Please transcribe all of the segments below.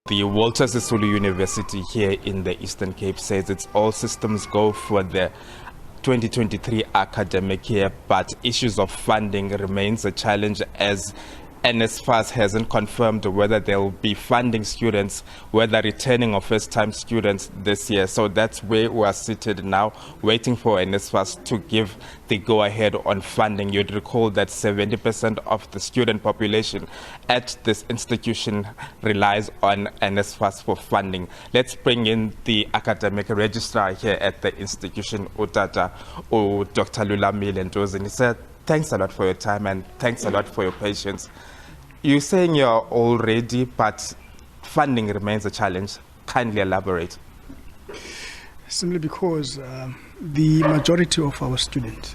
The Walter Sisulu University here in the Eastern Cape says it's all systems go for the 2023 academic year, but issues of funding remains a challenge as NSFAS hasn't confirmed whether they'll be funding students, whether returning or first-time students this year. So that's where we are seated now, waiting for NSFAS to give the go-ahead on funding. You'd recall that 70% of the student population at this institution relies on NSFAS for funding. Let's bring in the academic registrar here at the institution, Dr. Lulamile Ndozini. Sir, thanks a lot for your time and thanks a lot for your patience. You're saying you're all ready, but funding remains a challenge. Kindly elaborate. Simply because the majority of our students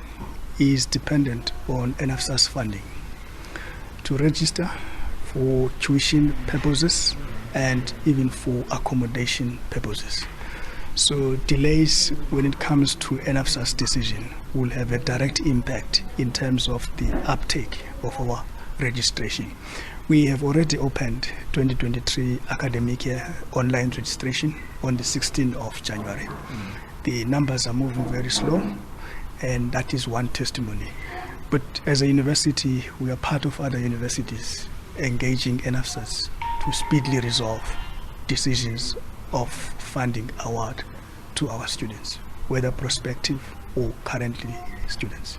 is dependent on NSFAS funding to register for tuition purposes and even for accommodation purposes. So delays when it comes to NSFAS decision will have a direct impact in terms of the uptake of our registration. We have already opened 2023 academic year online registration on the 16th of January. The numbers are moving very slow, and that is one testimony. But as a university, we are part of other universities engaging NSFAS to speedily resolve decisions of funding award to our students, whether prospective or currently students.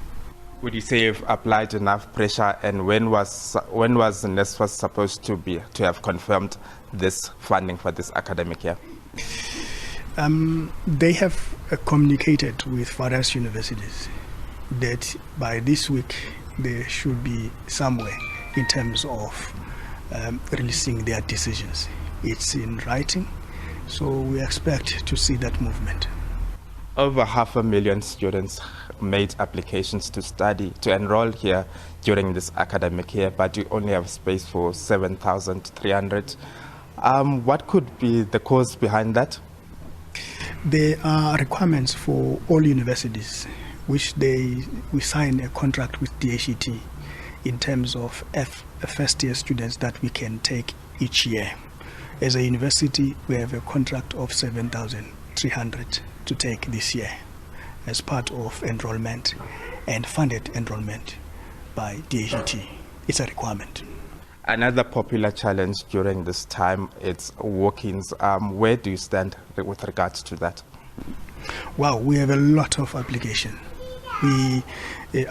Would you say you've applied enough pressure, and when was NSFAS supposed to have confirmed this funding for this academic year? They have communicated with various universities that by this week they should be somewhere in terms of releasing their decisions. It's in writing, so we expect to see that movement. Over 500,000 students made applications to enroll here during this academic year, but we only have space for 7,300. What could be the cause behind that? There are requirements for all universities, which we sign a contract with DHET in terms of first-year students that we can take each year. As a university, we have a contract of 7,300 to take this year as part of enrollment and funded enrollment by DHET. It's a requirement. Another popular challenge during this time is walk-ins. Where do you stand with regards to that? Wow, we have a lot of applications.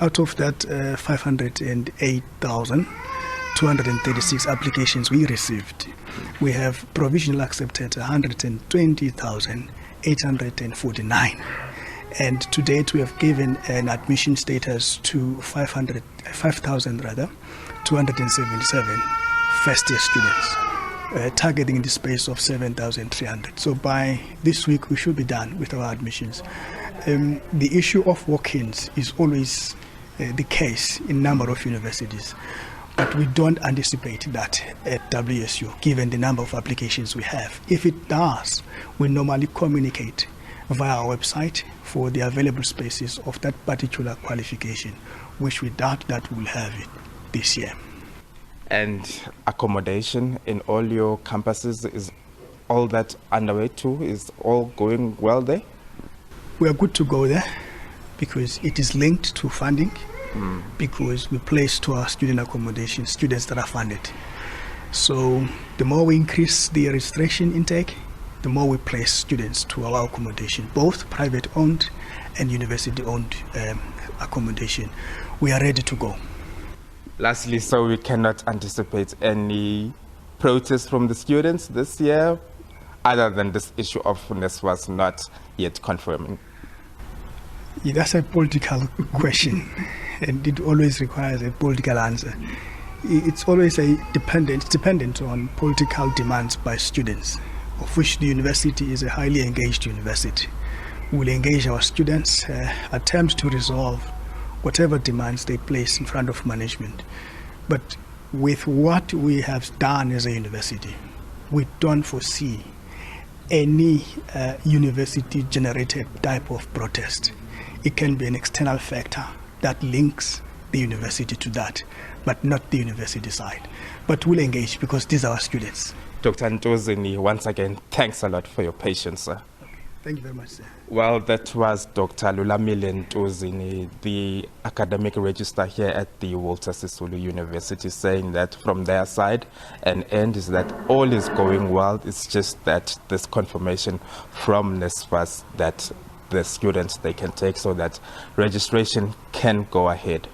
Out of that 508,236 applications we received, we have provisionally accepted 120,849. And to date, we have given an admission status to 5,277 first-year students, targeting in the space of 7,300. So by this week, we should be done with our admissions. The issue of walk-ins is always the case in a number of universities, but we don't anticipate that at WSU, given the number of applications we have. If it does, we normally communicate via our website for the available spaces of that particular qualification, which we doubt that we'll have it this year. And accommodation in all your campuses, is all that underway too? Is all going well there? We are good to go there because it is linked to funding, because we place to our student accommodation students that are funded. So the more we increase the registration intake, the more we place students to our accommodation, both private-owned and university-owned accommodation. We are ready to go. Lastly, so we cannot anticipate any protests from the students this year, other than this issue of NSFAS not yet confirming? Yeah, that's a political question, and it always requires a political answer. It's always dependent on political demands by students, of which the university is a highly engaged university. We'll engage our students, attempt to resolve whatever demands they place in front of management. But with what we have done as a university, we don't foresee any university-generated type of protest. It can be an external factor that links the university to that. but not the university side. But we'll engage because these are our students. Dr. Ntozini, once again, thanks a lot for your patience, sir. Thank you very much, sir. Well, that was Dr. Lulamile Ntozini, the academic registrar here at the Walter Sisulu University, saying that from their side and end is that all is going well. It's just that this confirmation from NSFAS that the students they can take so that registration can go ahead.